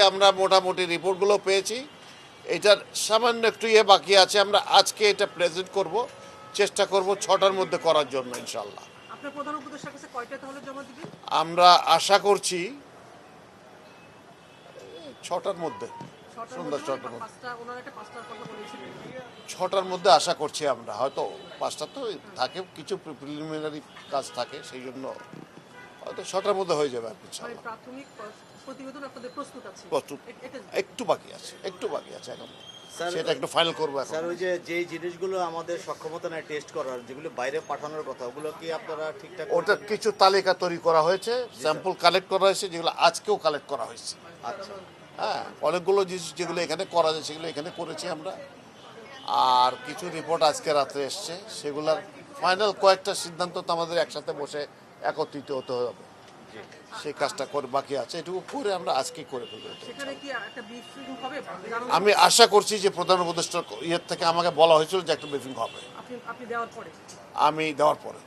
আমরা মোটামুটি রিপোর্টগুলো পেয়েছি। এটার সামান্য একটু বাকি আছে, আমরা আজকে এটা প্রেজেন্ট করব, চেষ্টা করব 6টার মধ্যে করার জন্য ইনশাল্লাহ। আপনার প্রধান উপদেষ্টার কাছে কয়টা তাহলে জমা দিবেন? আমরা আশা করছি 6টার মধ্যে, সন্ধ্যা 6টার মধ্যে, 6টার মধ্যে আশা করছি আমরা। হয়তো 5টা তো থাকে, কিছু প্রিলিমিনারি কাজ থাকে, সেই জন্য হয়তো 6টার মধ্যে হয়ে যাবে আর কি ইনশাল্লাহ। প্রাথমিক প্রতিবেদন আপনাদের প্রস্তুত আছে? প্রস্তুত, একটু বাকি আছে এখন, সেটা একটু ফাইনাল করবো এখন। স্যার, ওই যে জিনিসগুলো আমাদের সক্ষমতা নেই টেস্ট করার, যেগুলো বাইরে পাঠানোর কথা, ওগুলো কি আপনারা ঠিকঠাক? ওটা কিছু তালিকা তৈরি করা হয়েছে, স্যাম্পল কালেক্ট করা হয়েছে, যেগুলো আজকেও কালেক্ট করা হয়েছে। আচ্ছা, হ্যাঁ, অনেকগুলো জিনিস যেগুলো এখানে করা যায় সেগুলো এখানে করেছি আমরা। আর কিছু রিপোর্ট আজকে রাত্রে এসছে, সেগুলোর ফাইনাল কয়েকটা সিদ্ধান্ত তো আমাদের একসাথে বসে একত্রিত হতে হবে, সেই কাজটা করে বাকি আছে, এটুকু করে আমরা আজকে করে ফেলবো। সেখানে কি একটা ব্রিফিং হবে? আমি আশা করছি যে প্রধান উপদেষ্টার ইয়ের থেকে আমাকে বলা হয়েছিল যে একটা ব্রিফিং হবে, আপনি দেওয়ার পরে? আমি দেওয়ার পরে।